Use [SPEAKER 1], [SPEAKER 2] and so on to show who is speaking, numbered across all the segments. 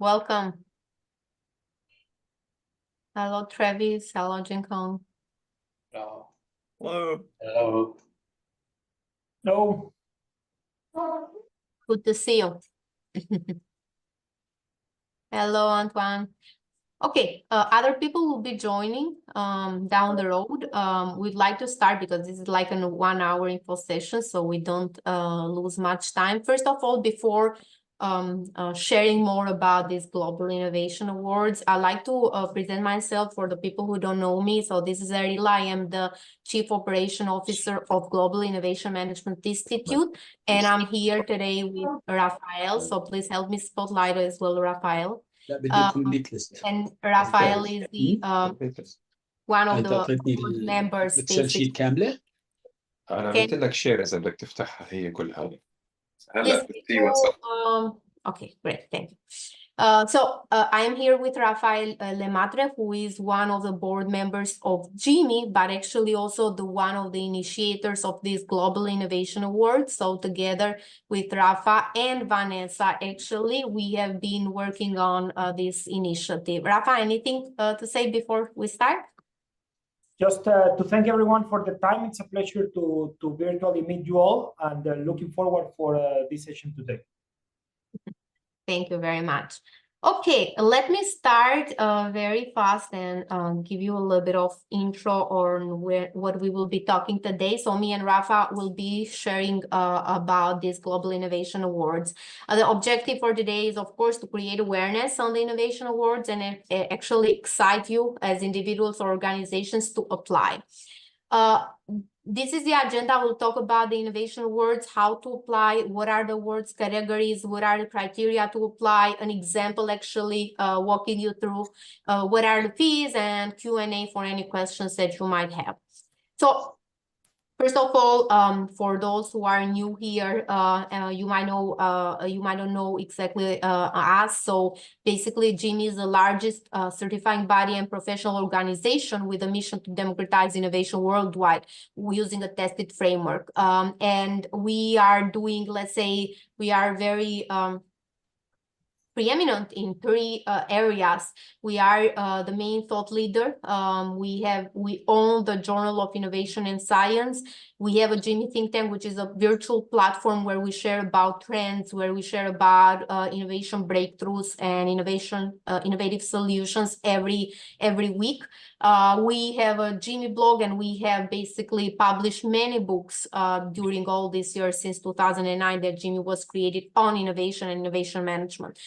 [SPEAKER 1] Welcome. Hello, Travis. Hello, Jinkong.
[SPEAKER 2] Hello.
[SPEAKER 3] Hello.
[SPEAKER 2] Hello.
[SPEAKER 3] Hello.
[SPEAKER 1] Good to see you. Hello, Antoine. Okay, other people will be joining down the road. We'd like to start because this is like a 1-hour info session, so we don't lose much time. First of all, before sharing more about these Global Innovation Awards, I'd like to present myself for the people who don't know me. So this is Arila. I am the Chief Operation Officer of Global Innovation Management Institute, and I'm here today with Rafael. So please help me spotlight as well, Rafael. And Rafael is the one of the board members basically.
[SPEAKER 2] أنا عملت لك شير إذا بدك تفتحها هي كلها.
[SPEAKER 1] Yes, okay, great, thank you. I am here with Rafael Lemaitre, who is one of the board members of GIMI, but actually also one of the initiators of these Global Innovation Awards. So together with Rafa and Vanessa, actually, we have been working on this initiative. Rafa, anything to say before we start?
[SPEAKER 3] Just to thank everyone for the time. It's a pleasure to virtually meet you all, and looking forward for this session today.
[SPEAKER 1] Thank you very much. Okay, let me start very fast and give you a little bit of intro on what we will be talking today. So me and Rafa will be sharing about these Global Innovation Awards. The objective for today is, of course, to create awareness on the Innovation Awards and actually excite you as individuals or organizations to apply. This is the agenda. We'll talk about the innovation awards, how to apply, what are the awards categories, what are the criteria to apply, an example actually walking you through what are the fees, and Q&A for any questions that you might have. So first of all, for those who are new here, you might not know exactly us. So basically, GIMI is the largest certifying body and professional organization with a mission to democratize innovation worldwide using a tested framework. And we are doing, let's say, we are very preeminent in 3 areas. We are the main thought leader. We own the Journal of Innovation and Science. We have a GIMI think tank, which is a virtual platform where we share about trends, where we share about innovation breakthroughs and innovative solutions every week. We have a GIMI blog, and we have basically published many books during all these years since 2009 that GIMI was created on innovation and innovation management.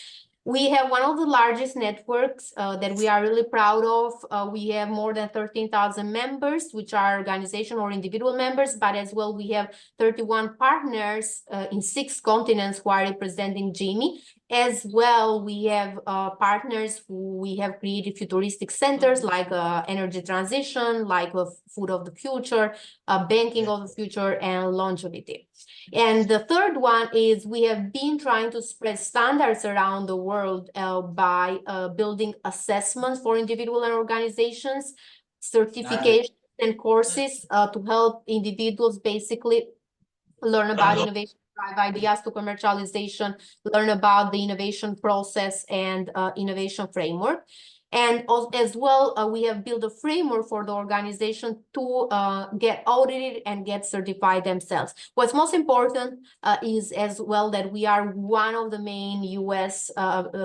[SPEAKER 1] We have one of the largest networks that we are really proud of. We have more than 13,000 members, which are organization or individual members, but as well we have 31 partners in 6 continents who are representing GIMI. As well, we have partners who we have created futuristic centers like energy transition, like food of the future, banking of the future, and longevity. And the third one is we have been trying to spread standards around the world by building assessments for individual and organizations, certifications and courses to help individuals basically learn about innovation, drive ideas to commercialization, learn about the innovation process and innovation framework. And as well, we have built a framework for the organization to get audited and get certified themselves. What's most important is as well that we are one of the main US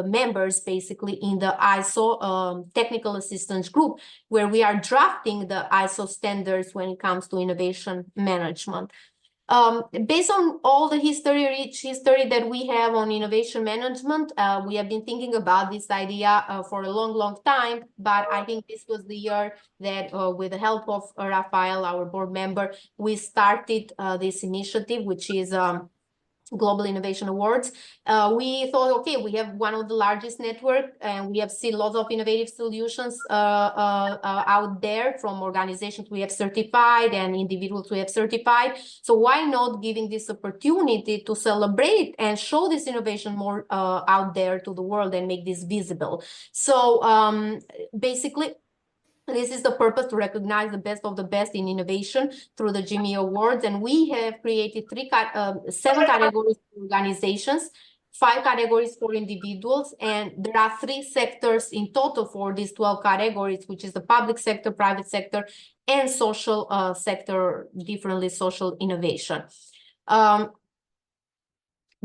[SPEAKER 1] members basically in the ISO technical assistance group, where we are drafting the ISO standards when it comes to innovation management. Based on all the rich history that we have on innovation management, we have been thinking about this idea for a long time, but I think this was the year that with the help of Rafael, our board member, we started this initiative, which is Global Innovation Awards. We thought, okay, we have one of the largest network, and we have seen lots of innovative solutions out there from organizations we have certified and individuals we have certified. So why not giving this opportunity to celebrate and show this innovation more out there to the world and make this visible? So basically, this is the purpose, to recognize the best of the best in innovation through the GIMI Awards. And we have created 7 categories for organizations, 5 categories for individuals, and there are 3 sectors in total for these 12 categories, which is the public sector, private sector, and social sector, differently social innovation.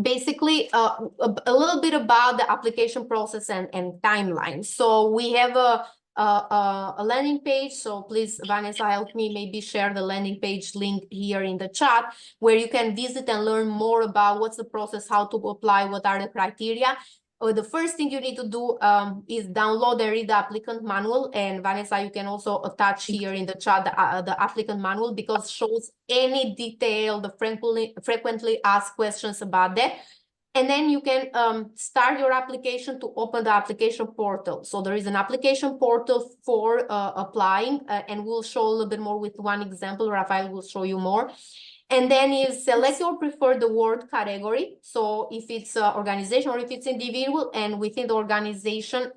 [SPEAKER 1] Basically, a little bit about the application process and timeline. So we have a landing page. So please, Vanessa, help me maybe share the landing page link here in the chat, where you can visit and learn more about what's the process, how to apply, what are the criteria. The first thing you need to do is download and read the applicant manual. And Vanessa, you can also attach here in the chat the applicant manual, because it shows any detail, the frequently asked questions about that. And then you can start your application to open the application portal. So there is an application portal for applying, and we'll show a little bit more with one example. Rafael will show you more. And then you select your preferred award category. So if it's organization or if it's individual, and within the organization,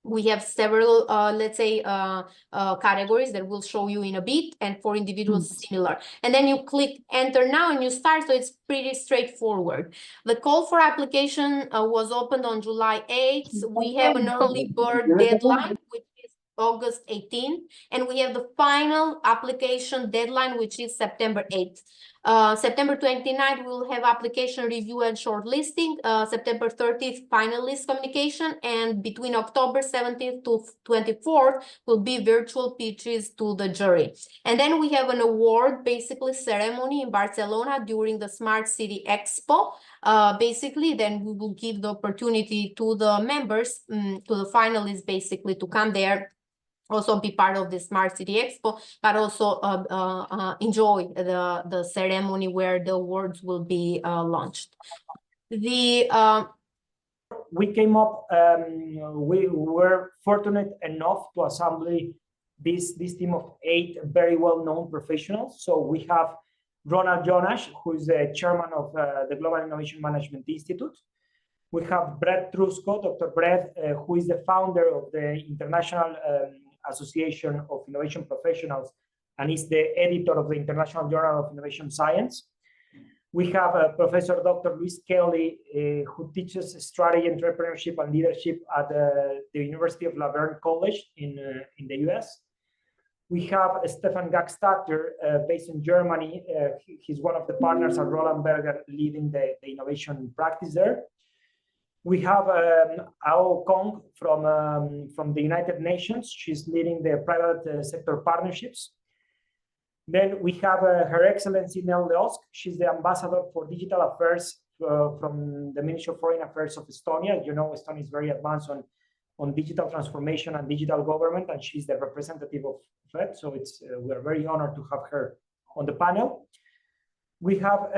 [SPEAKER 1] we have several, let's say, categories that we'll show you in a bit, and for individuals, similar. And then you click enter now and you start, so it's pretty straightforward. The call for application was opened on July 8th. We have an early bird deadline, which is August 18th, and we have the final application deadline, which is September 8th. September 29th, we'll have application review and shortlisting. September 30th, finalist communication, and between October 17th to 24th will be virtual pitches to the jury. And then we have an award, basically ceremony in Barcelona during the Smart City Expo. Basically, then we will give the opportunity to the members, to the finalists, basically, to come there, also be part of the Smart City Expo, but also enjoy the ceremony where the awards will be launched. We
[SPEAKER 3] came up, we were fortunate enough to assemble this team of 8 very well-known professionals. So we have Ronald Jonas, who is the chairman of the Global Innovation Management Institute. We have Brett Trusco, Dr. Brett, who is the founder of the International Association of Innovation Professionals, and is the editor of the International Journal of Innovation Science. We have Professor Dr. Luis Kelly, who teaches strategy, entrepreneurship, and leadership at the University of La Verne College in the US. We have Stefan Gackstatter, based in Germany. He's one of the partners at Roland Berger, leading the innovation practice there. We have Ao Kong from the United Nations. She's leading the private sector partnerships. Then we have Her Excellency Nell Leosk. She's the ambassador for digital affairs from the Ministry of Foreign Affairs of Estonia. You know, Estonia is very advanced on digital transformation and digital government, and she's the representative of it. So we are very honored to have her on the panel. We have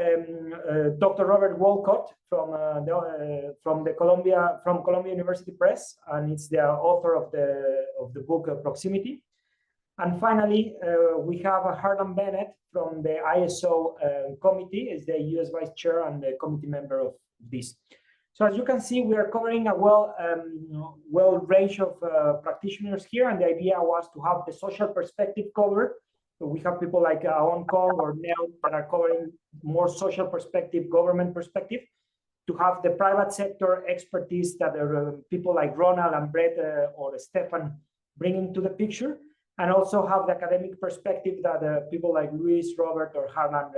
[SPEAKER 3] Dr. Robert Walcott from Columbia University Press, and it's the author of the book Proximity. And finally, we have Harlan Bennett from the ISO committee, is the US Vice Chair and the committee member of this. So as you can see, we are covering a well range of practitioners here, and the idea was to have the social perspective covered. So we have people like Hong Kong or Nell that are covering more social perspective, government perspective, to have the private sector expertise that are people like Ronald and Brett or Stefan bringing to the picture, and also have the academic perspective that people like Luis, Robert, or Harlan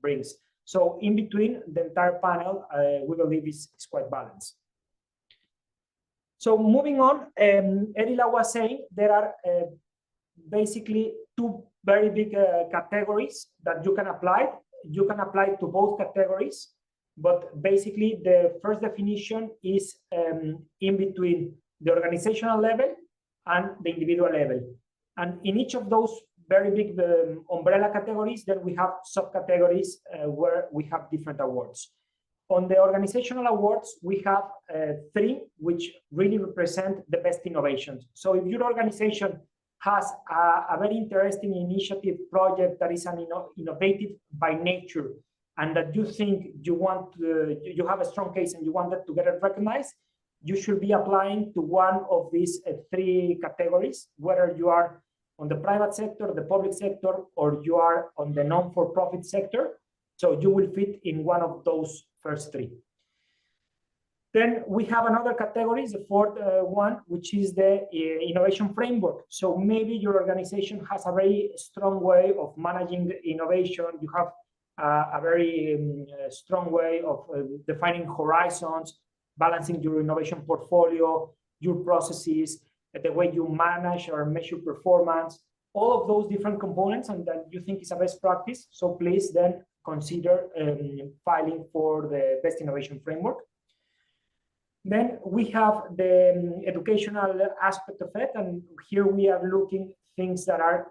[SPEAKER 3] brings. So in between, the entire panel, we believe is quite balanced. So moving on, Erila was saying there are basically 2 very big categories that you can apply. You can apply to both categories, but basically the first definition is in between the organizational level and the individual level. And in each of those very big umbrella categories, then we have subcategories where we have different awards. On the organizational awards, we have 3, which really represent the best innovations. So if your organization has a very interesting initiative project that is innovative by nature, and that you think you have a strong case and you want that to get it recognized, you should be applying to one of these 3 categories, whether you are on the private sector, the public sector, or you are on the non-for-profit sector. So you will fit in one of those first 3. Then we have another category, the fourth one, which is the innovation framework. So maybe your organization has a very strong way of managing innovation. You have a very strong way of defining horizons, balancing your innovation portfolio, your processes, the way you manage or measure performance, all of those different components, and that you think is a best practice. So please then consider filing for the best innovation framework. Then we have the educational aspect of it, and here we are looking things that are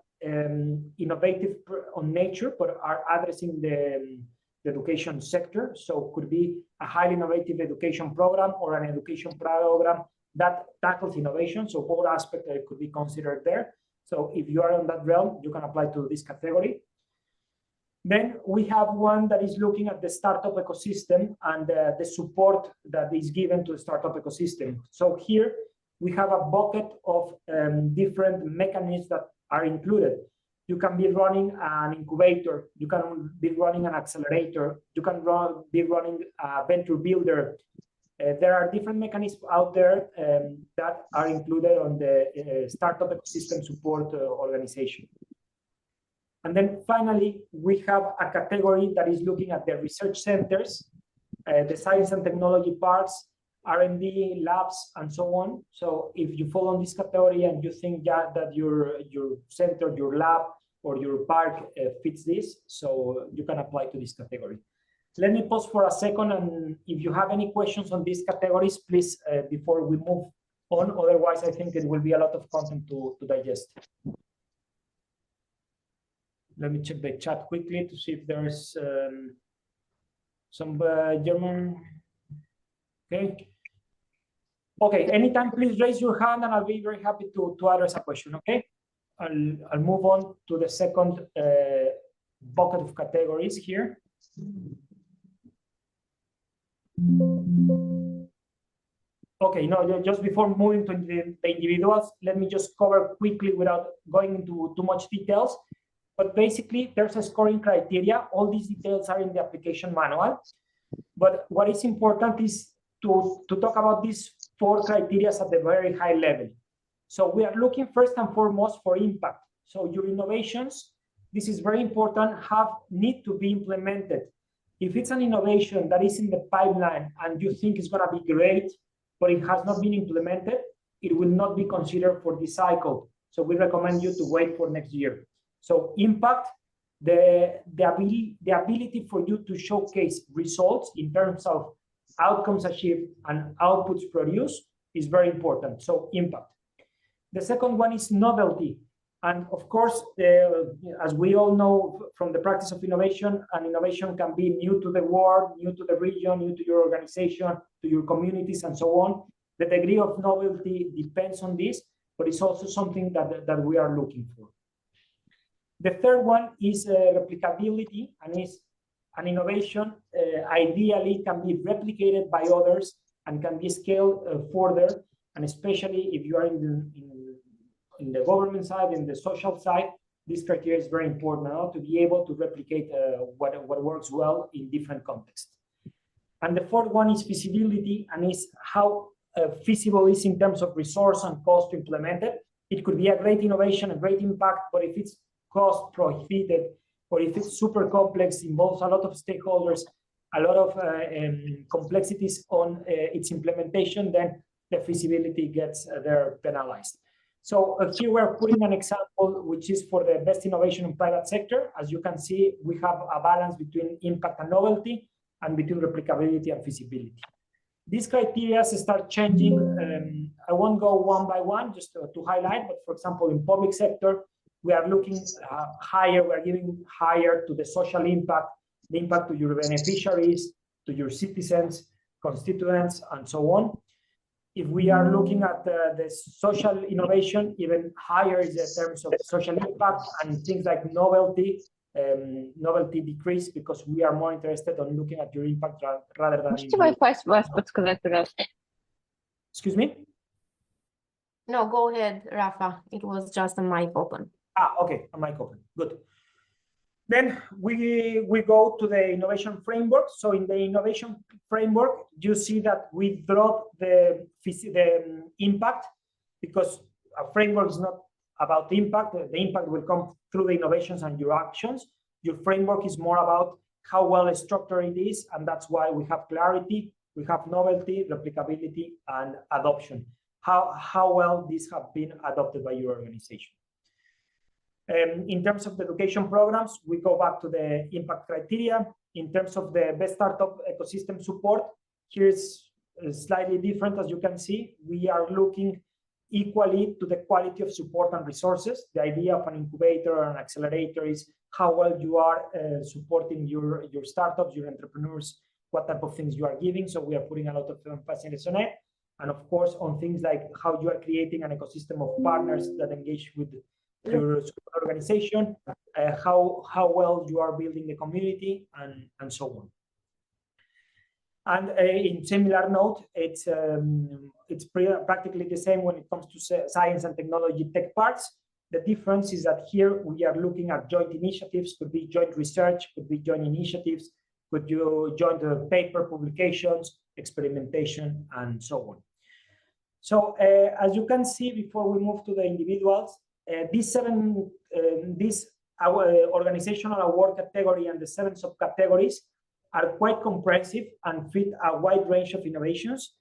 [SPEAKER 3] innovative on nature, but are addressing the education sector. So it could be a highly innovative education program or an education program that tackles innovation. So both aspects could be considered there. So if you are in that realm, you can apply to this category. Then we have one that is looking at the startup ecosystem and the support that is given to the startup ecosystem. So here we have a bucket of different mechanisms that are included. You can be running an incubator, you can be running an accelerator, you can be running a venture builder. There are different mechanisms out there that are included on the startup ecosystem support organization. And then finally, we have a category that is looking at the research centers, the science and technology parks, R&D labs, and so on. So if you fall on this category and you think that your center, your lab, or your park fits this, so you can apply to this category. Let me pause for a second, and if you have any questions on these categories, please, before we move on. Otherwise, I think it will be a lot of content to digest. Let me check the chat quickly to see if there's some German. Okay. Okay, anytime, please raise your hand and I'll be very happy to address a question, okay? I'll move on to the second bucket of categories here. Okay, no, just before moving to the individuals, let me just cover quickly without going into too much details. But basically, there's a scoring criteria. All these details are in the application manual. But what is important is to talk about these 4 criteria at the very high level. So we are looking first and foremost for impact. So your innovations, this is very important, need to be implemented. If it's an innovation that is in the pipeline and you think it's going to be great, but it has not been implemented, it will not be considered for this cycle. So we recommend you to wait for next year. So impact, the ability for you to showcase results in terms of outcomes achieved and outputs produced is very important. So impact. The second one is novelty. And of course, as we all know from the practice of innovation, an innovation can be new to the world, new to the region, new to your organization, to your communities, and so on. The degree of novelty depends on this, but it's also something that we are looking for. The third one is replicability, and is an innovation ideally can be replicated by others and can be scaled further, and especially if you are in the government side, in the social side, this criteria is very important now to be able to replicate what works well in different contexts. And the fourth one is feasibility, and is how feasible is in terms of resource and cost to implement it. It could be a great innovation, a great impact, but if it's cost prohibitive, or if it's super complex, involves a lot of stakeholders, a lot of complexities on its implementation, then the feasibility gets there penalized. So here we're putting an example, which is for the best innovation in private sector. As you can see, we have a balance between impact and novelty, and between replicability and feasibility. These criteria start changing. I won't go one by one, just to highlight, but for example, in public sector, we are looking higher, we're giving higher to the social impact, the impact to your beneficiaries, to your citizens, constituents, and so on. If we are looking at the social innovation, even higher is the terms of social impact, and things like novelty, novelty decrease, because we are more interested on looking at your impact rather than... Excuse me?
[SPEAKER 1] No, go ahead, Rafa. It was just a mic open.
[SPEAKER 3] Okay, a mic open. Good. Then we go to the innovation framework. So in the innovation framework, you see that we drop the impact, because a framework is not about the impact. The impact will come through the innovations and your actions. Your framework is more about how well structured it is, and that's why we have clarity, we have novelty, replicability, and adoption. How well these have been adopted by your organization. In terms of the education programs, we go back to the impact criteria. In terms of the best startup ecosystem support, here's slightly different. As you can see, we are looking equally to the quality of support and resources. The idea of an incubator or an accelerator is how well you are supporting your startups, your entrepreneurs, what type of things you are giving. So we are putting a lot of emphasis on it. And of course, on things like how you are creating an ecosystem of partners that engage with your organization, how well you are building the community, and so on. And in similar note, it's practically the same when it comes to science and technology tech parts. The difference is that here we are looking at joint initiatives, could be joint research, could be joint initiatives, could you join the paper publications, experimentation, and so on. So as you can see, before we move to the individuals, our organizational award category and the 7 subcategories are quite comprehensive and fit a wide range of innovations.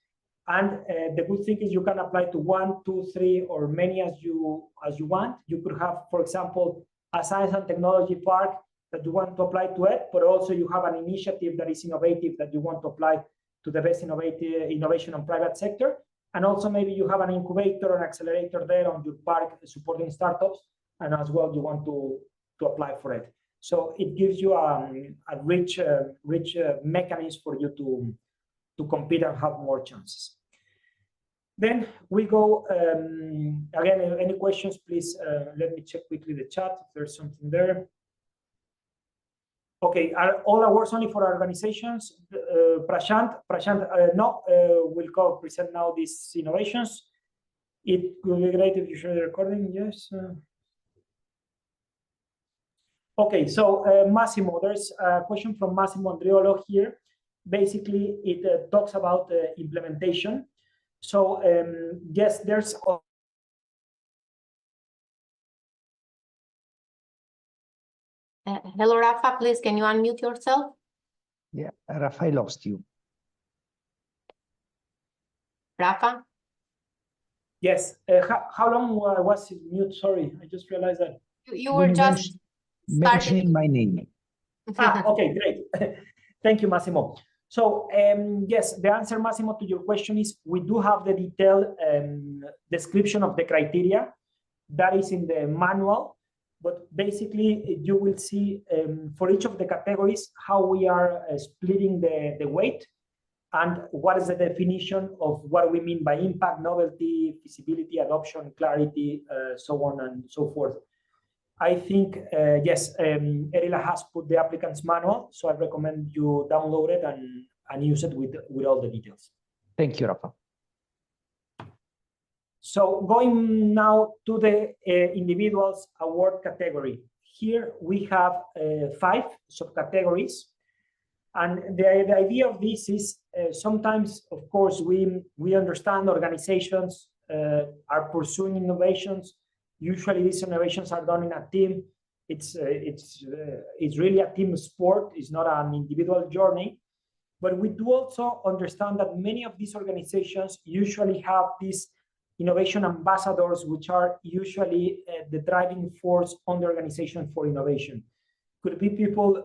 [SPEAKER 3] And the good thing is you can apply to 1, 2, 3, or many as you want. You could have, for example, a science and technology park that you want to apply to it, but also you have an initiative that is innovative that you want to apply to the best innovation on private sector. And also maybe you have an incubator or an accelerator there on your park supporting startups, and as well you want to apply for it. So it gives you a rich mechanism for you to compete and have more chances. Then we go, again, any questions, please let me check quickly the chat if there's something there. Okay, are all awards only for organizations? Prashant, no, we'll go present now these innovations. It would be great if you share the recording, yes. Okay, so Massimo, there's a question from Massimo Andriolo here. Basically, it talks about implementation. So yes, there's...
[SPEAKER 1] Hello, Rafa, please, can you unmute yourself?
[SPEAKER 4] Yeah, Rafa, I lost you.
[SPEAKER 1] Rafa?
[SPEAKER 3] Yes, how long was it mute? Sorry, I just realized that.
[SPEAKER 1] You were just
[SPEAKER 4] mentioning my name.
[SPEAKER 3] Okay, great. Thank you, Massimo. So yes, the answer, Massimo, to your question is we do have the detailed description of the criteria that is in the manual. But basically, you will see for each of the categories how we are splitting the weight and what is the definition of what we mean by impact, novelty, feasibility, adoption, clarity, so on and so forth. I think, yes, Erila has put the applicant's manual, so I recommend you download it and use it with all the details.
[SPEAKER 4] Thank you, Rafa.
[SPEAKER 3] So going now to the individuals award category. Here we have 5 subcategories. And the idea of this is sometimes, of course, we understand organizations are pursuing innovations. Usually these innovations are done in a team. It's really a team sport. It's not an individual journey. But we do also understand that many of these organizations usually have these innovation ambassadors, which are usually the driving force on the organization for innovation. Could be people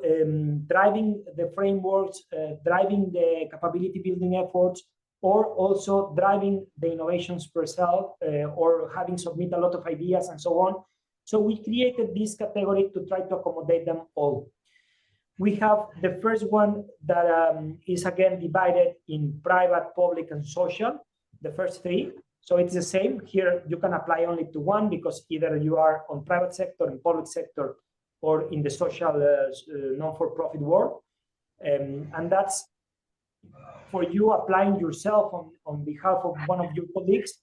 [SPEAKER 3] driving the frameworks, driving the capability building efforts, or also driving the innovations per se, or having submit a lot of ideas and so on. So we created this category to try to accommodate them all. We have the first one that is again divided in private, public, and social, the first 3. So it's the same. Here you can apply only to one because either you are on private sector, in public sector, or in the social non-for-profit world. And that's for you applying yourself on behalf of one of your colleagues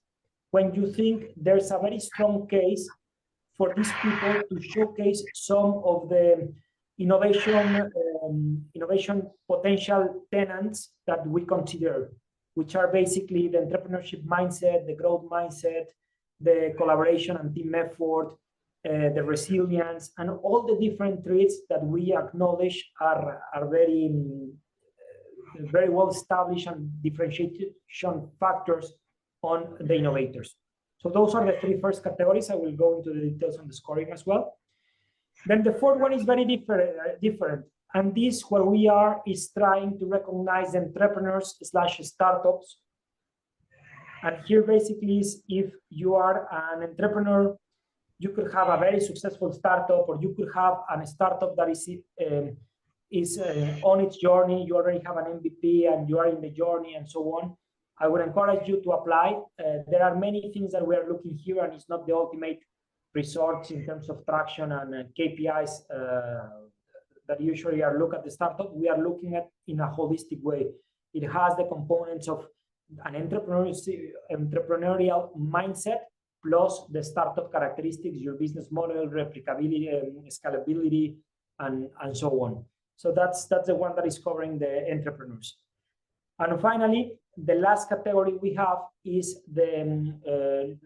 [SPEAKER 3] when you think there's a very strong case for these people to showcase some of the innovation potential tenants that we consider, which are basically the entrepreneurship mindset, the growth mindset, the collaboration and team effort, the resilience, and all the different traits that we acknowledge are very well established and differentiation factors on the innovators. So those are the three first categories. I will go into the details on the scoring as well. Then the fourth one is very different. And this, where we are, is trying to recognize entrepreneurs / startups. And here basically is if you are an entrepreneur, you could have a very successful startup, or you could have a startup that is on its journey. You already have an MVP and you are in the journey and so on. I would encourage you to apply. There are many things that we are looking here, and it's not the ultimate resort in terms of traction and KPIs that usually are looked at the startup. We are looking at in a holistic way. It has the components of an entrepreneurial mindset plus the startup characteristics, your business model, replicability, scalability, and so on. So that's the one that is covering the entrepreneurs. And finally, the last category we have is the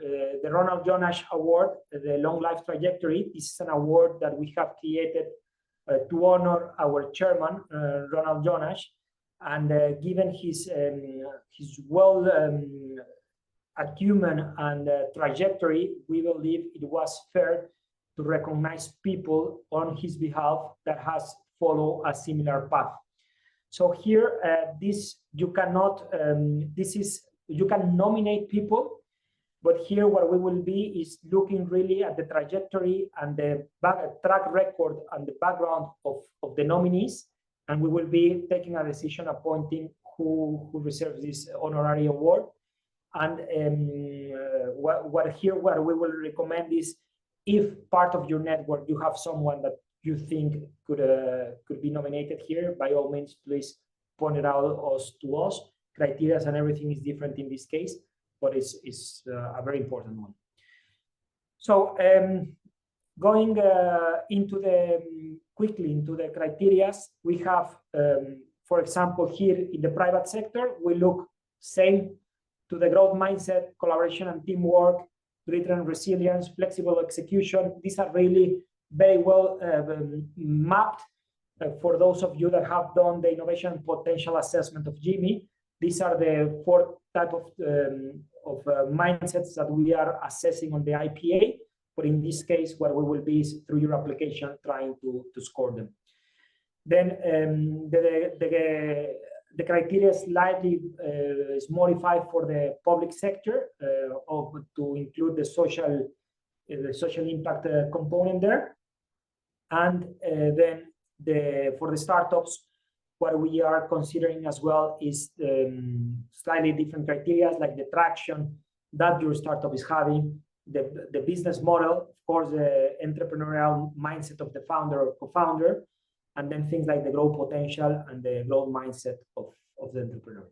[SPEAKER 3] Ronald Jonas Award, the Long Life Trajectory. This is an award that we have created to honor our chairman, Ronald Jonas, and given his acumen and trajectory, we believe it was fair to recognize people on his behalf that has followed a similar path. So here, you can nominate people, but here what we will be is looking really at the trajectory and the track record and the background of the nominees, and we will be taking a decision appointing who receives this honorary award. And what we will recommend is, if part of your network you have someone that you think could be nominated here, by all means, please point it out to us. Criteria and everything is different in this case, but it's a very important one. So going quickly into the criteria, we have, for example, here in the private sector, we look same to the growth mindset, collaboration and teamwork, grit and resilience, flexible execution. These are really very well mapped for those of you that have done the innovation potential assessment of GIMI. These are the 4 type of mindsets that we are assessing on the IPA, but in this case, what we will be is through your application trying to score them. Then the criteria slightly is modified for the public sector to include the social impact component there. And then for the startups, what we are considering as well is slightly different criteria, like the traction that your startup is having, the business model, of course, the entrepreneurial mindset of the founder or co-founder, and then things like the growth potential and the growth mindset of the entrepreneur.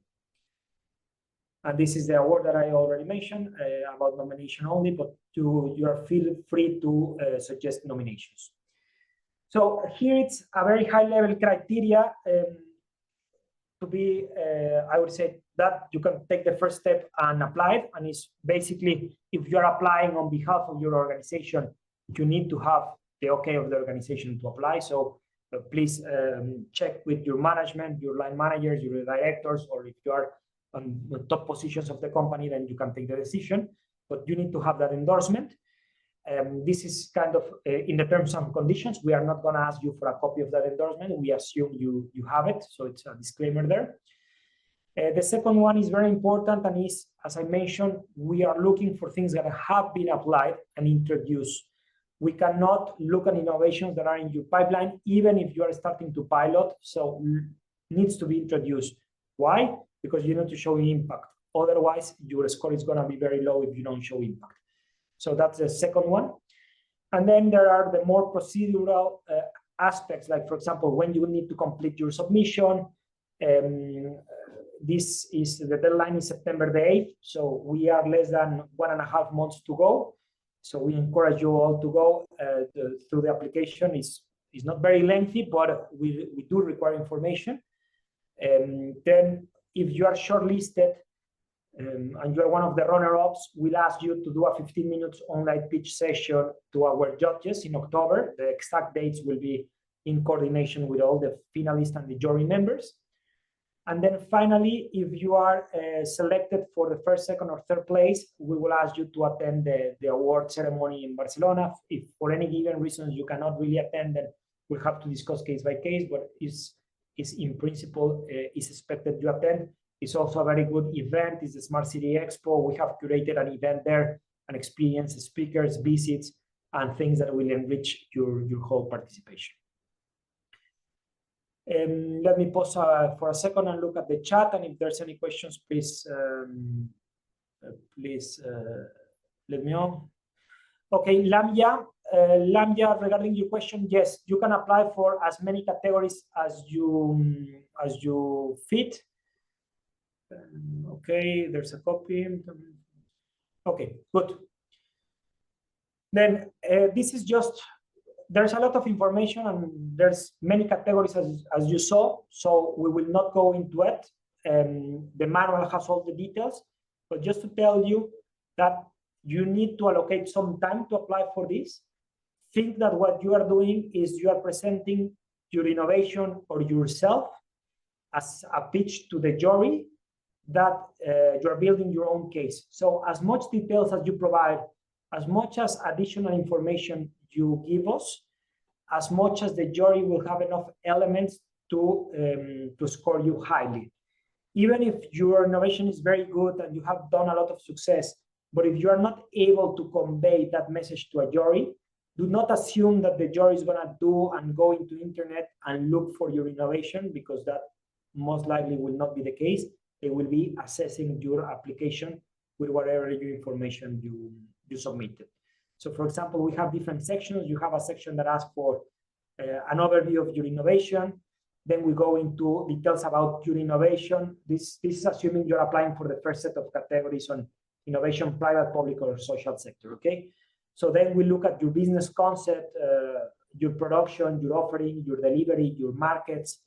[SPEAKER 3] And this is the award that I already mentioned about nomination only, but you are feel free to suggest nominations. So here it's a very high level criteria to be, I would say that you can take the first step and apply it. And it's basically, if you're applying on behalf of your organization, you need to have the okay of the organization to apply. So please check with your management, your line managers, your directors, or if you are on the top positions of the company, then you can take the decision, but you need to have that endorsement. This is kind of in the terms and conditions. We are not going to ask you for a copy of that endorsement. We assume you have it, so it's a disclaimer there. The second one is very important, and is, as I mentioned, we are looking for things that have been applied and introduced. We cannot look at innovations that are in your pipeline, even if you are starting to pilot, so needs to be introduced. Why? Because you need to show impact. Otherwise, your score is going to be very low if you don't show impact. So that's the second one. And then there are the more procedural aspects, like, for example, when you need to complete your submission. This is the deadline is September the 8th. So we are less than 1.5 months to go. So we encourage you all to go through the application. It's not very lengthy, but we do require information. Then if you are shortlisted and you are one of the runner-ups, we'll ask you to do a 15 minutes online pitch session to our judges in October. The exact dates will be in coordination with all the finalists and the jury members. And then finally, if you are selected for the first, second, or third place, we will ask you to attend the award ceremony in Barcelona. If for any given reasons you cannot really attend, then we'll have to discuss case by case, but is in principle is expected you attend. It's also a very good event. It's the Smart City Expo. We have curated an event there, an experience, speakers, visits, and things that will enrich your whole participation. Let me pause for a second and look at the chat, and if there's any questions, please let me know. Okay, Lamia, regarding your question, yes, you can apply for as many categories as you fit. Okay, there's a copy. Okay, good. Then this is just, there's a lot of information and there's many categories as you saw, so we will not go into it. The manual has all the details, but just to tell you that you need to allocate some time to apply for this. Think that what you are doing is you are presenting your innovation or yourself as a pitch to the jury that you are building your own case. So as much details as you provide, as much as additional information you give us, as much as the jury will have enough elements to score you highly. Even if your innovation is very good and you have done a lot of success, but if you are not able to convey that message to a jury, do not assume that the jury is going to do and go into internet and look for your innovation, because that most likely will not be the case. They will be assessing your application with whatever your information you submitted. So for example, we have different sections. You have a section that asks for an overview of your innovation. Then we go into details about your innovation. This is assuming you're applying for the first set of categories on innovation, private, public, or social sector, okay? So then we look at your business concept, your production, your offering, your delivery, your markets,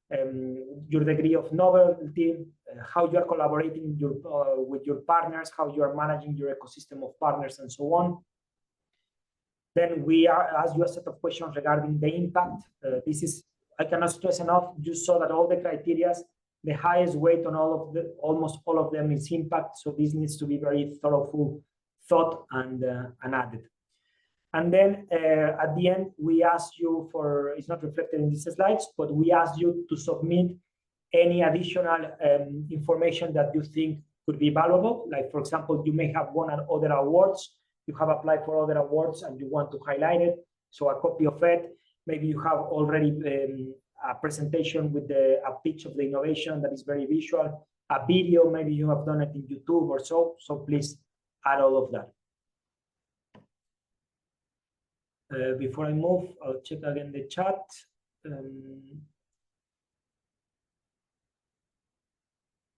[SPEAKER 3] your degree of novelty, how you are collaborating with your partners, how you are managing your ecosystem of partners, and so on. Then we ask you a set of questions regarding the impact. This is, I cannot stress enough, you saw that all the criteria, the highest weight on almost all of them is impact. So this needs to be very thoroughful thought and added. And then at the end, we ask you for, it's not reflected in these slides, but we ask you to submit any additional information that you think could be valuable. Like, for example, you may have won other awards, you have applied for other awards and you want to highlight it. So a copy of it. Maybe you have already a presentation with a pitch of the innovation that is very visual, a video, maybe you have done it in YouTube or so. So please add all of that. Before I move, I'll check again the chat.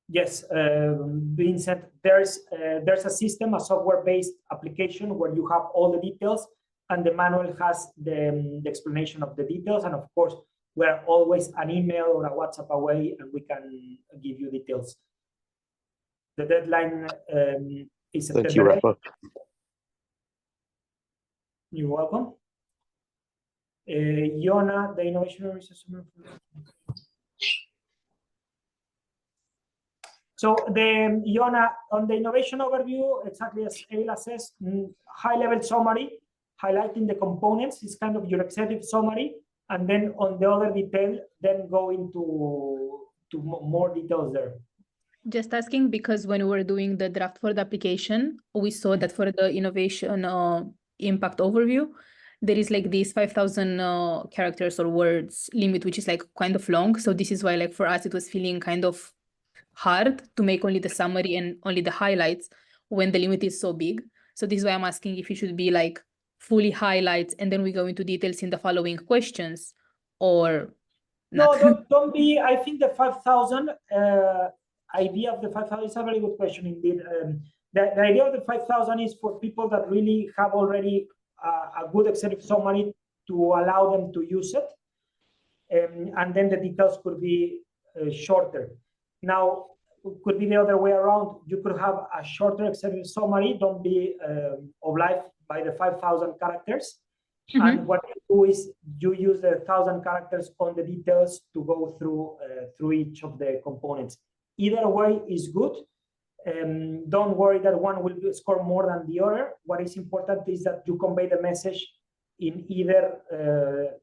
[SPEAKER 3] Yes, Vincent, there's a system, a software-based application where you have all the details, and the manual has the explanation of the details. And of course, we're always an email or a WhatsApp away, and we can give you details. The deadline is September.
[SPEAKER 5] Thank you, Rafa.
[SPEAKER 3] You're welcome. Yona, the Innovation Research. So Yona, on the innovation overview, exactly as Ayla says, high-level summary, highlighting the components is kind of your executive summary, and then on the other detail, then go into more details there.
[SPEAKER 6] Just asking because when we were doing the draft for the application, we saw that for the innovation impact overview, there is like this 5,000 characters or words limit, which is like kind of long. So this is why, like, for us, it was feeling kind of hard to make only the summary and only the highlights when the limit is so big. So this is why I'm asking if it should be like fully highlights and then we go into details in the following questions, or not.
[SPEAKER 3] No, don't be. I think the 5,000 idea of the 5,000 is a very good question indeed. The idea of the 5,000 is for people that really have already a good executive summary to allow them to use it. And then the details could be shorter. Now, it could be the other way around. You could have a shorter executive summary, don't be obliged by the 5,000 characters. And what you do is you use the 1,000 characters on the details to go through each of the components. Either way is good. Don't worry that one will score more than the other. What is important is that you convey the message in either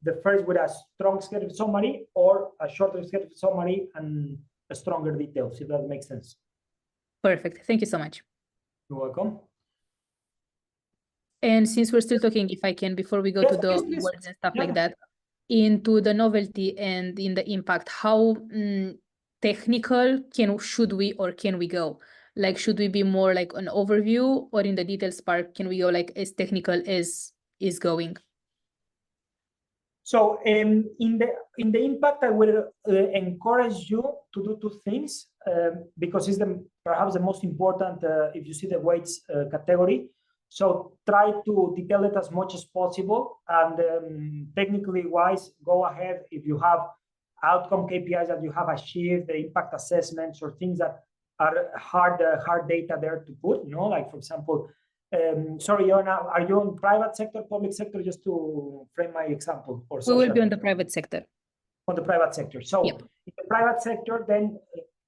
[SPEAKER 3] the first with a strong executive summary or a shorter executive summary and a stronger details, if that makes sense.
[SPEAKER 6] Perfect. Thank you so much.
[SPEAKER 3] You're welcome.
[SPEAKER 6] And since we're still talking, if I can, before we go
[SPEAKER 3] Yes,
[SPEAKER 6] to the
[SPEAKER 3] please.
[SPEAKER 6] words and stuff
[SPEAKER 3] Yeah.
[SPEAKER 6] like that, into the novelty and in the impact, how technical should we go? Like, should we be more like an overview, or in the details part, can we go like as technical as is going?
[SPEAKER 3] So in the impact, I will encourage you to do two things because it's perhaps the most important if you see the weights category. So try to detail it as much as possible, and technically wise, go ahead if you have outcome KPIs that you have achieved, the impact assessments or things that are hard data there to put. You know, like for example. Sorry, Iona, are you on private sector, public sector, just to frame my example? Or
[SPEAKER 6] We will be
[SPEAKER 3] social?
[SPEAKER 6] on the private sector.
[SPEAKER 3] On the private sector. So
[SPEAKER 6] Yep.
[SPEAKER 3] in the private sector, then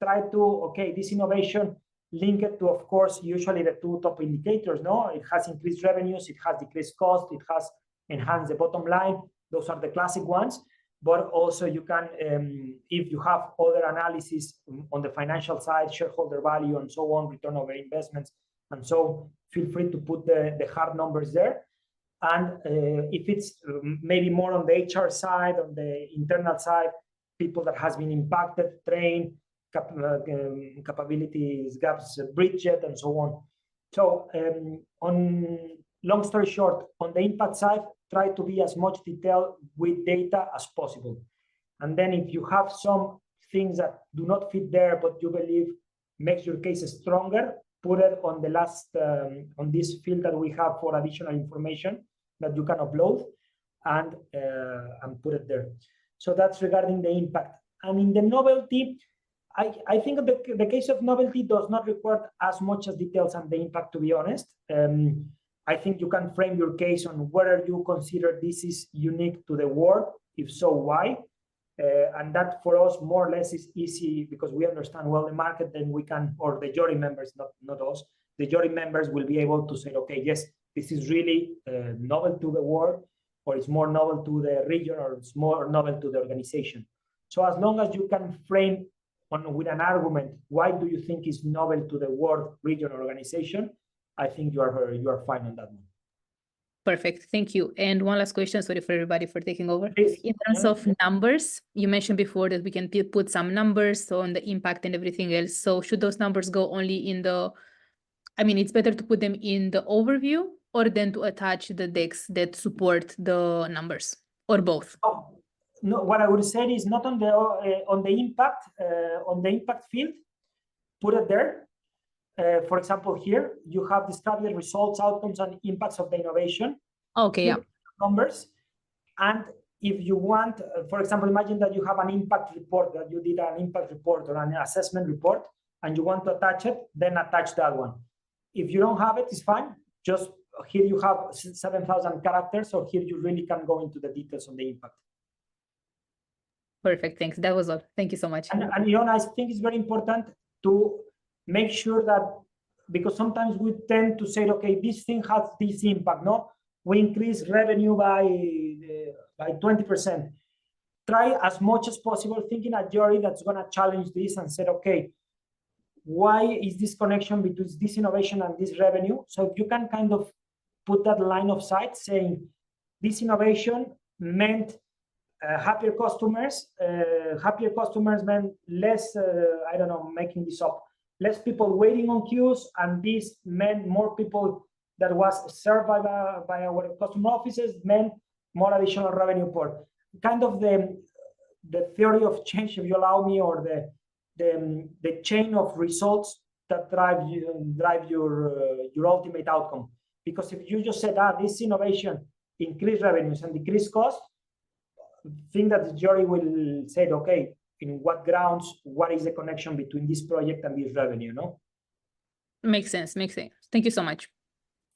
[SPEAKER 3] try to, okay, this innovation, link it to, of course, usually the two top indicators, no? It has increased revenues, it has decreased cost, it has enhanced the bottom line. Those are the classic ones. But also you can, if you have other analysis on the financial side, shareholder value and so on, return over investments, and so feel free to put the hard numbers there. And if it's maybe more on the HR side, on the internal side, people that has been impacted, trained, capabilities, gaps, bridged, and so on. So on long story short, on the impact side, try to be as much detailed with data as possible. And then if you have some things that do not fit there, but you believe makes your case stronger, put it on the last, on this field that we have for additional information that you can upload and put it there. So that's regarding the impact. And in the novelty, I think the case of novelty does not require as much as details on the impact, to be honest. I think you can frame your case on whether you consider this is unique to the world. If so, why? And that for us more or less is easy because we understand well the market, then we can, or the jury members, not us, the jury members will be able to say, okay, yes, this is really novel to the world, or it's more novel to the region, or it's more novel to the organization. So as long as you can frame with an argument, why do you think is novel to the world, region, or organization? I think you are fine on that one.
[SPEAKER 6] Perfect. Thank you. And one last question, sorry for everybody for taking over.
[SPEAKER 3] Please.
[SPEAKER 6] In terms of numbers, you mentioned before that we can put some numbers on the impact and everything else. So should those numbers go only in the, I mean, it's better to put them in the overview or then to attach the decks that support the numbers, or both?
[SPEAKER 3] Oh, no, what I would say is not on the impact field, put it there. For example, here you have described the results, outcomes, and impacts of the innovation.
[SPEAKER 6] Okay, yeah.
[SPEAKER 3] Numbers. And if you want, for example, imagine that you have an impact report, that you did an impact report or an assessment report, and you want to attach it, then attach that one. If you don't have it, it's fine. Just here you have 7,000 characters, so here you really can go into the details on the impact.
[SPEAKER 6] Perfect, thanks. That was all. Thank you so much.
[SPEAKER 3] And Iona, I think it's very important to make sure that, because sometimes we tend to say, okay, this thing has this impact, no? We increase revenue by 20%. Try as much as possible thinking a jury that's going to challenge this and say, okay, why is this connection between this innovation and this revenue? So if you can kind of put that line of sight saying this innovation meant happier customers meant less, I don't know, making this up, less people waiting on queues, and this meant more people that was served by our customer offices, meant more additional revenue per. Kind of the theory of change, if you allow me, or the chain of results that drive your ultimate outcome. Because if you just said, this innovation increase revenues and decrease costs, I think that the jury will say, okay, in what grounds, what is the connection between this project and this revenue, no?
[SPEAKER 6] Makes sense, makes sense. Thank you so much.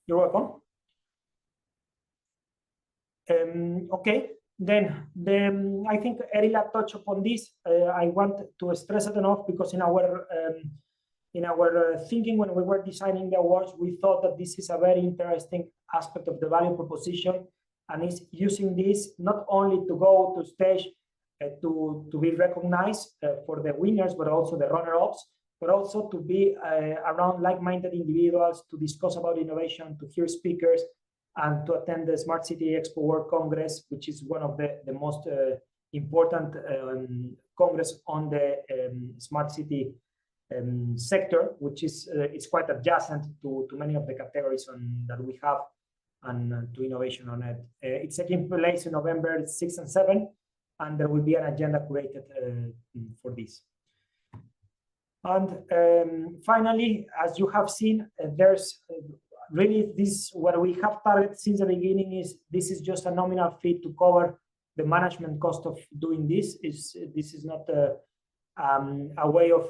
[SPEAKER 3] You're welcome. Okay, then I think Erila touched upon this. I want to stress it enough because in our thinking when we were designing the awards, we thought that this is a very interesting aspect of the value proposition, and is using this not only to go to stage to be recognized for the winners, but also the runner-ups, but also to be around like-minded individuals to discuss about innovation, to hear speakers, and to attend the Smart City Expo World Congress, which is one of the most important congress on the smart city sector, which is it's quite adjacent to many of the categories that we have and to innovation on it. It's taking place in November 6 and 7, and there will be an agenda created for this. And finally, as you have seen, there's really this, what we have targeted since the beginning is this is just a nominal fee to cover the management cost of doing this. This is not a way of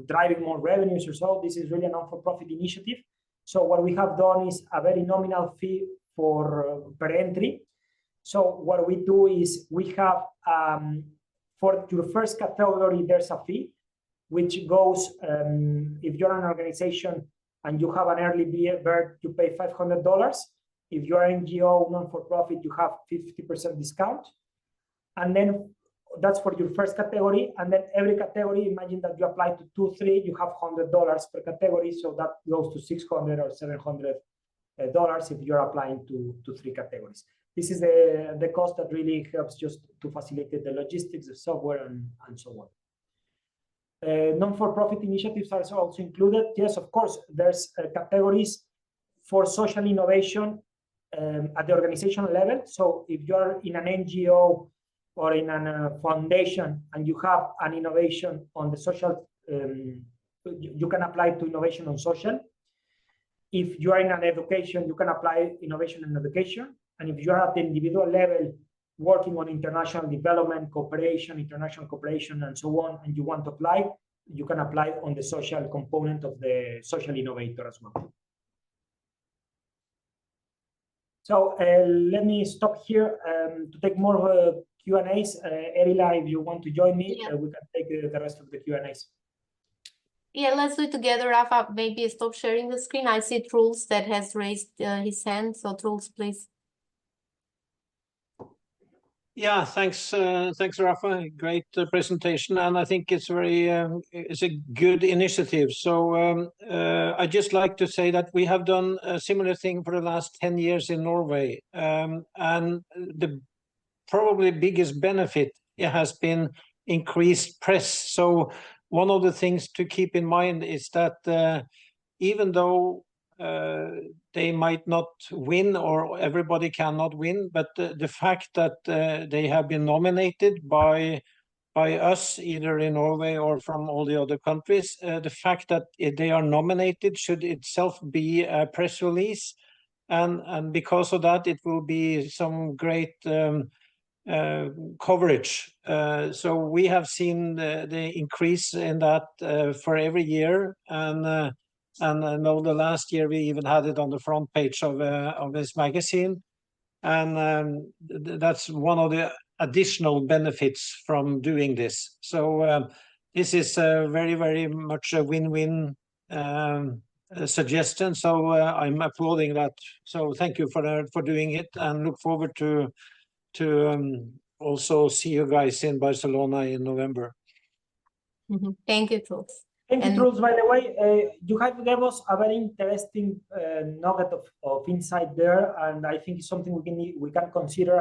[SPEAKER 3] driving more revenues or so. This is really a non-for-profit initiative. So what we have done is a very nominal fee for per entry. So what we do is we have for your first category, there's a fee, which goes, if you're an organization and you have an early bird, you pay $500. If you are NGO, non-for-profit, you have 50% discount. And then that's for your first category. And then every category, imagine that you apply to 2, 3, you have $100 per category. So that goes to $600 or $700 if you're applying to 3 categories. This is the cost that really helps just to facilitate the logistics, the software, and so on. Non-for-profit initiatives are also included. Yes, of course, there's categories for social innovation at the organizational level. So if you're in an NGO or in a foundation and you have an innovation on the social, you can apply to innovation on social. If you are in an education, you can apply innovation in education. And if you are at the individual level, working on international development, cooperation, international cooperation, and so on, and you want to apply, you can apply on the social component of the social innovator as well. So let me stop here to take more Q&As. Erila, if you want to join me,
[SPEAKER 1] Yeah.
[SPEAKER 3] we can take the rest of the Q&As.
[SPEAKER 1] Yeah, let's do it together. Rafa, maybe stop sharing the screen. I see Truls that has raised his hand. So Truls, please.
[SPEAKER 5] Yeah, thanks, Rafa. Great presentation, and I think it's it's a good initiative. So I just like to say that we have done a similar thing for the last 10 years in Norway, and the probably biggest benefit has been increased press. So one of the things to keep in mind is that even though they might not win, or everybody cannot win, but the fact that they have been nominated by us, either in Norway or from all the other countries, the fact that they are nominated should itself be a press release, and because of that, it will be some great coverage. So we have seen the increase in that for every year, and I know the last year we even had it on the front page of this magazine, and that's one of the additional benefits from doing this. So this is very, very much a win-win suggestion. So I'm applauding that. So thank you for doing it, and look forward to also see you guys in Barcelona in November.
[SPEAKER 1] Thank you, Truls.
[SPEAKER 3] Thank you, Truls. By the way, you have gave us a very interesting nugget of insight there, and I think it's something we can consider,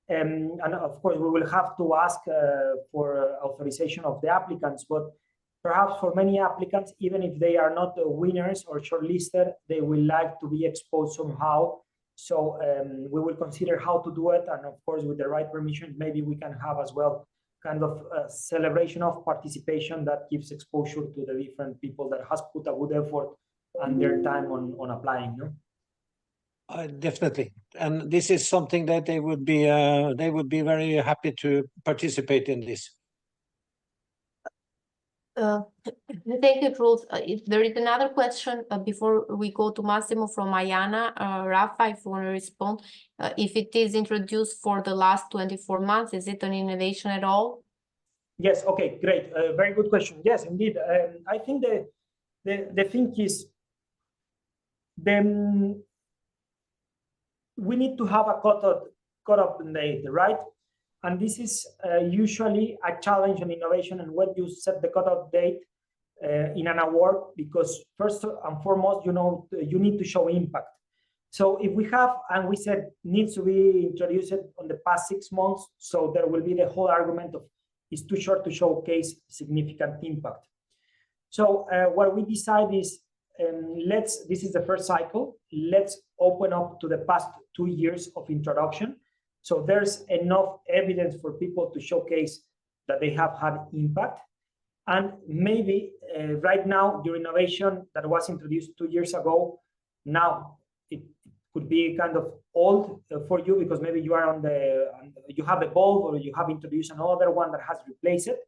[SPEAKER 3] and of course we will have to ask for authorization of the applicants. But perhaps for many applicants, even if they are not winners or shortlisted, they will like to be exposed somehow. So we will consider how to do it, and of course with the right permission, maybe we can have as well kind of a celebration of participation that gives exposure to the different people that has put a good effort and their time on applying. No?
[SPEAKER 5] Definitely, and this is something that they would be very happy to participate in this.
[SPEAKER 1] Thank you, Ruth. If there is another question before we go to Massimo from Ayana, Rafa, if you want to respond, if it is introduced for the last 24 months, is it an innovation at all?
[SPEAKER 3] Yes. Okay. Great. Very good question. Yes, indeed. I think the thing is, then we need to have a cutoff date, right? And this is usually a challenge in innovation and when you set the cutoff date in an award, because first and foremost, you need to show impact. So if we have, and we said needs to be introduced on the past 6 months, so there will be the whole argument of it's too short to showcase significant impact. So what we decide is, this is the first cycle, let's open up to the past 2 years of introduction. So there's enough evidence for people to showcase that they have had impact. And maybe right now, your innovation that was introduced 2 years ago, now it could be kind of old for you because maybe you are you have evolved or you have introduced another one that has replaced it.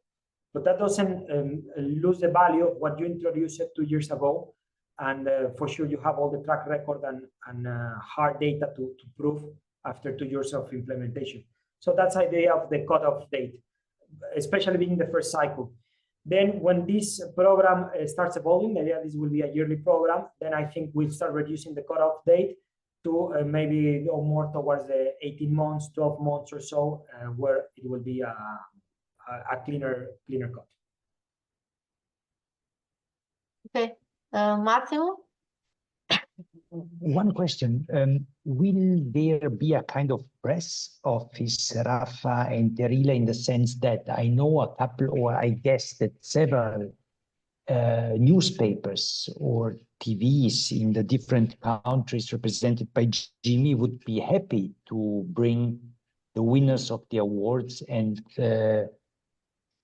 [SPEAKER 3] But that doesn't lose the value of what you introduced 2 years ago. And for sure, you have all the track record and hard data to prove after 2 years of implementation. So that's the idea of the cutoff date, especially being the first cycle. Then when this program starts evolving, the idea this will be a yearly program, then I think we'll start reducing the cutoff date to maybe go more towards the 18 months, 12 months or so, where it will be a cleaner cut.
[SPEAKER 1] Okay, Massimo?
[SPEAKER 4] One question. Will there be a kind of press office, Rafa and Terila, in the sense that I know a couple, or I guess that several newspapers or TVs in the different countries represented by GIMI would be happy to bring the winners of the awards and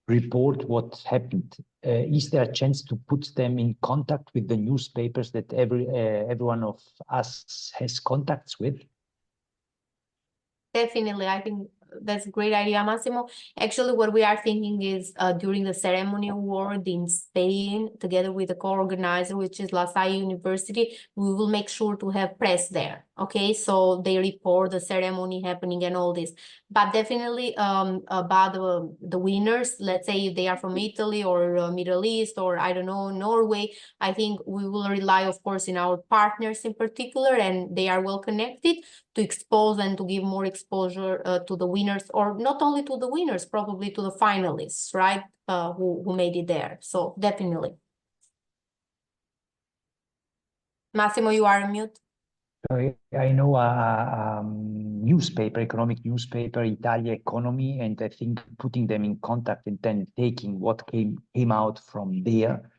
[SPEAKER 4] report what happened? Is there a chance to put them in contact with the newspapers that every one of us has contacts with?
[SPEAKER 1] Definitely, I think that's a great idea, Massimo. Actually, what we are thinking is during the ceremony award in Spain, together with the co-organizer, which is La Salle University, we will make sure to have press there. Okay, so they report the ceremony happening and all this. But definitely about the winners, let's say if they are from Italy or Middle East or I don't know, Norway, I think we will rely, of course, in our partners in particular, and they are well connected to expose and to give more exposure to the winners, or not only to the winners, probably to the finalists, right? Who made it there. So definitely. Massimo, you are on mute.
[SPEAKER 4] I know a newspaper, economic newspaper, Italia Economy, and I think putting them in contact and then taking what came out from there,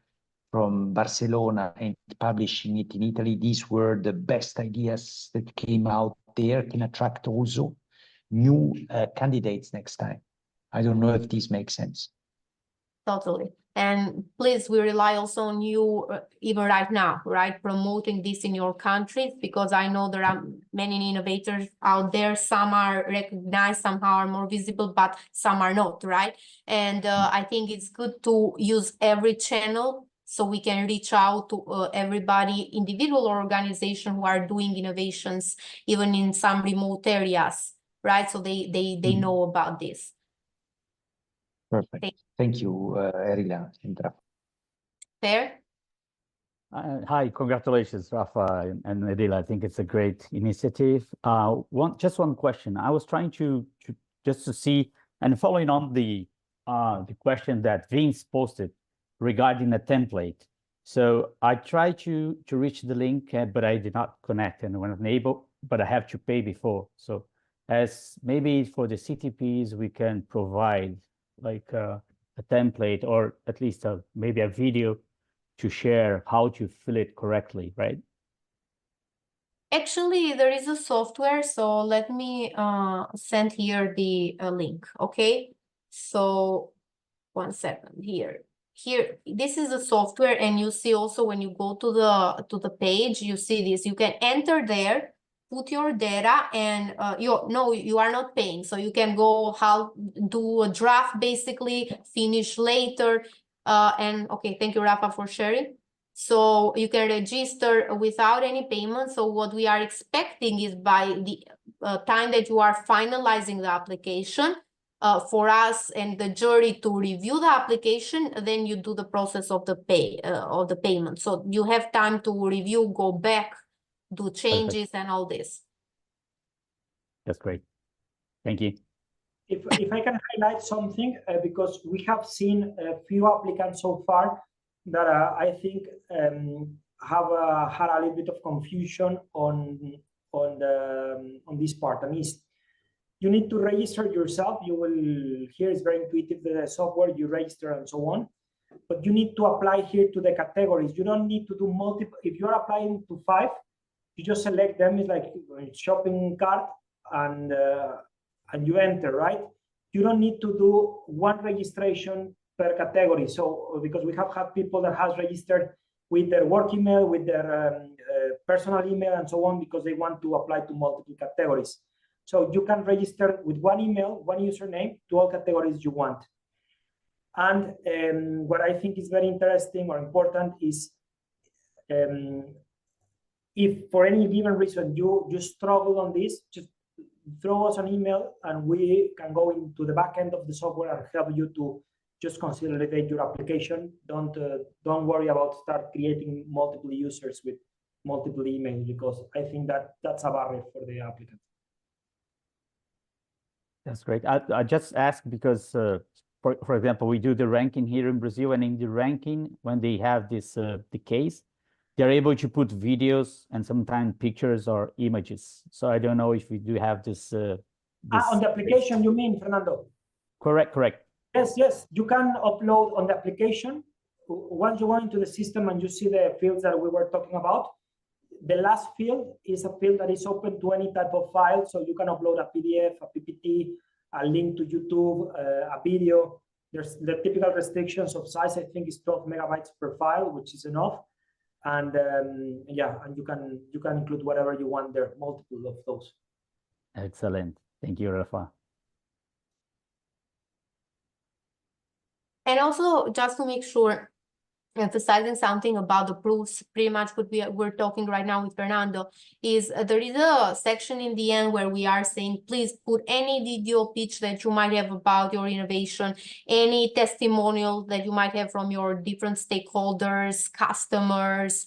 [SPEAKER 4] from Barcelona, and publishing it in Italy. These were the best ideas that came out there, can attract also new candidates next time. I don't know if this makes sense.
[SPEAKER 1] Totally. And please, we rely also on you, even right now, right? Promoting this in your countries, because I know there are many innovators out there. Some are recognized, some are more visible, but some are not, right? And I think it's good to use every channel so we can reach out to everybody, individual or organization who are doing innovations, even in some remote areas, right? So they know about this.
[SPEAKER 4] Perfect. Thank you, Erila and Rafa.
[SPEAKER 1] Fair?
[SPEAKER 7] Hi, congratulations, Rafa and Erila. I think it's a great initiative. Just one question. I was trying to see, and following on the question that Vince posted regarding a template. So I tried to reach the link, but I did not connect and when unable, but I have to pay before. So as maybe for the CTPs, we can provide like a template or at least maybe a video to share how to fill it correctly, right?
[SPEAKER 1] Actually, there is a software, so let me send here the link, okay? So 1 second here. Here, this is a software, and you see also when you go to the page, you see this. You can enter there, put your data, and you are not paying. So you can go do a draft, basically, finish later. And okay, thank you, Rafa, for sharing. So you can register without any payment. So what we are expecting is by the time that you are finalizing the application, for us and the jury to review the application, then you do the process of the payment. So you have time to review, go back, do changes, and all this.
[SPEAKER 7] That's great. Thank you.
[SPEAKER 3] If I can highlight something, because we have seen a few applicants so far that I think have had a little bit of confusion on this part. And you need to register yourself. You will hear it's very intuitive, the software, you register and so on. But you need to apply here to the categories. You don't need to do multiple. If you're applying to 5, you just select them. It's like shopping cart, and you enter, right? You don't need to do one registration per category. So because we have had people that has registered with their work email, with their personal email, and so on, because they want to apply to multiple categories. So you can register with one email, one username to all categories you want. And what I think is very interesting or important is if for any given reason you struggle on this, just throw us an email and we can go into the back end of the software and help you to just consolidate your application. Don't worry about start creating multiple users with multiple emails, because I think that's a barrier for the applicant.
[SPEAKER 7] That's great. I just ask because, for example, we do the ranking here in Brazil, and in the ranking, when they have this the case, they're able to put videos and sometimes pictures or images. So I don't know if we do have this.
[SPEAKER 3] On the application, you mean, Fernando?
[SPEAKER 7] Correct.
[SPEAKER 3] Yes. You can upload on the application. Once you go into the system and you see the fields that we were talking about, the last field is a field that is open to any type of file. So you can upload a PDF, a PPT, a link to YouTube, a video. There's the typical restrictions of size. I think is 12 megabytes per file, which is enough. And yeah, and you can include whatever you want there, multiple of those.
[SPEAKER 7] Excellent. Thank you, Rafa.
[SPEAKER 1] And also, just to make sure, emphasizing something about the proofs, pretty much what we're talking right now with Fernando, is there is a section in the end where we are saying, please put any video pitch that you might have about your innovation, any testimonial that you might have from your different stakeholders, customers,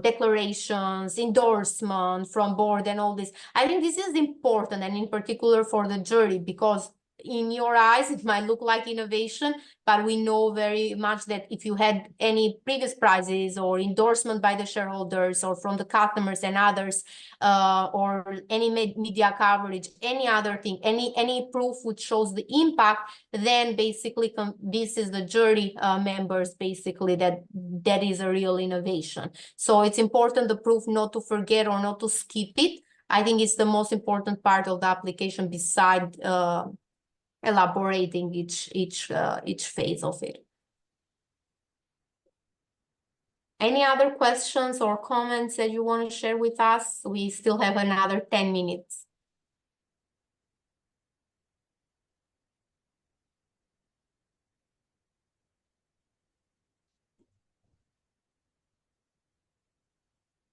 [SPEAKER 1] declarations, endorsement from board, and all this. I think this is important, and in particular for the jury, because in your eyes, it might look like innovation, but we know very much that if you had any previous prizes or endorsement by the shareholders or from the customers and others, or any media coverage, any other thing, any proof which shows the impact, then basically this is the jury members, basically, that is a real innovation. So it's important, the proof, not to forget or not to skip it. I think it's the most important part of the application, beside elaborating each phase of it. Any other questions or comments that you want to share with us? We still have another 10 minutes.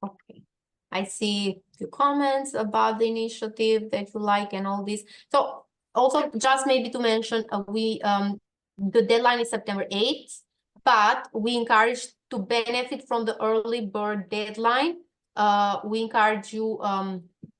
[SPEAKER 1] Okay, I see a few comments about the initiative that you like and all this. So also, just maybe to mention, the deadline is September 8th, but we encourage to benefit from the early bird deadline. We encourage you,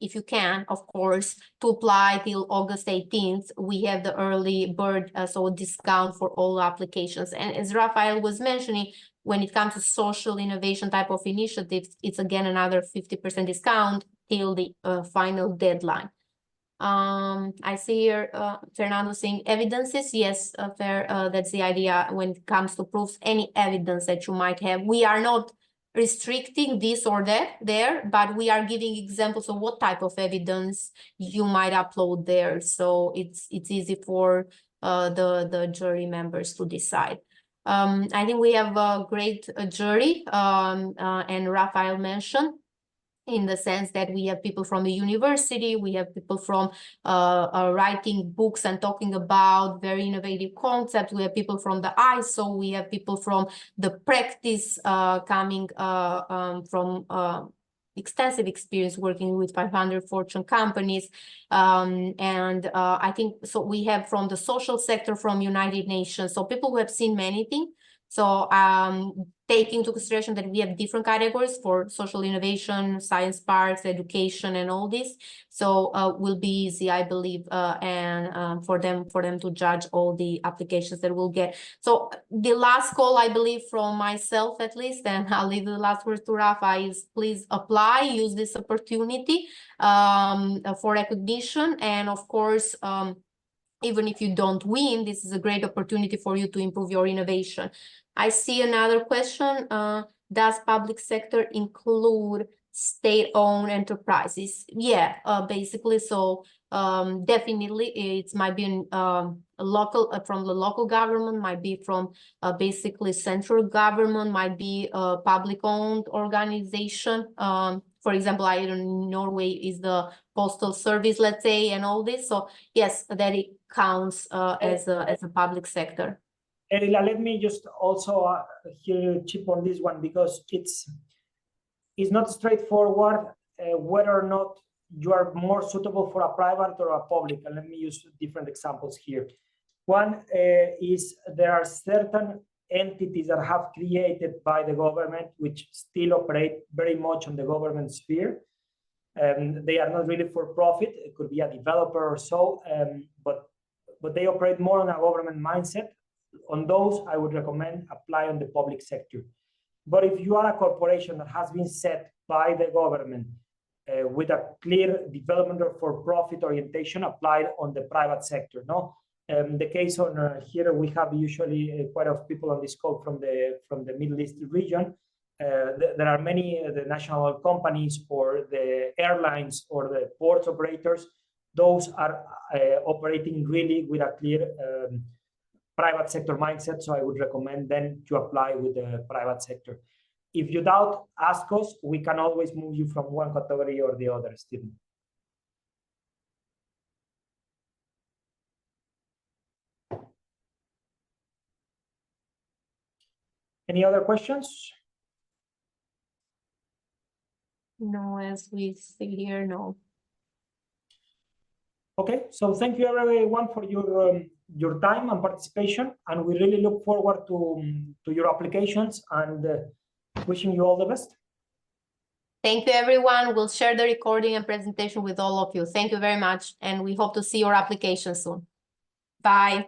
[SPEAKER 1] if you can, of course, to apply till August 18th. We have the early bird, so discount for all applications. And as Rafael was mentioning, when it comes to social innovation type of initiatives, it's again another 50% discount till the final deadline. I see here Fernando saying evidences. Yes, that's the idea when it comes to proofs. Any evidence that you might have. We are not restricting this or that there, but we are giving examples of what type of evidence you might upload there. So it's easy for the jury members to decide. I think we have a great jury, and Rafael mentioned. in the sense that we have people from the university, we have people from writing books and talking about very innovative concepts, we have people from the ISO, we have people from the practice coming from extensive experience working with 500 Fortune companies. And I think, so we have from the social sector, from United Nations, so people who have seen many things. So taking into consideration that we have different categories for social innovation, science parks, education, and all this. So will be easy, I believe, and for them to judge all the applications that we'll get. So the last call, I believe, from myself at least, and I'll leave the last word to Rafa, is please apply, use this opportunity for recognition, and of course, even if you don't win, this is a great opportunity for you to improve your innovation. I see another question. Does public sector include state-owned enterprises? Yeah, basically. So definitely, it might be a local from the local government, might be from basically central government, might be a public-owned organization. For example, I don't know, Norway is the postal service, let's say, and all this. So yes, that it counts as a public sector.
[SPEAKER 3] Erila, let me just also here chip on this one, because it's not straightforward whether or not you are more suitable for a private or a public. And let me use different examples here. One is there are certain entities that have created by the government which still operate very much on the government sphere. They are not really for profit. It could be a developer or so, but they operate more on a government mindset. On those, I would recommend apply on the public sector. But if you are a corporation that has been set by the government with a clear development or for-profit orientation, applied on the private sector. No, the case on here we have usually quite a few people on this call from the Middle East region. There are many the national companies or the airlines or the port operators. Those are operating really with a clear private sector mindset. So I would recommend then to apply with the private sector. If you doubt, ask us. We can always move you from one category or the other, Stephen. Any other questions?
[SPEAKER 1] No, as we see here, no.
[SPEAKER 3] Okay, so thank you everyone for your time and participation, and we really look forward to your applications, and wishing you all the best.
[SPEAKER 1] Thank you, everyone. We'll share the recording and presentation with all of you. Thank you very much, and we hope to see your application soon. Bye.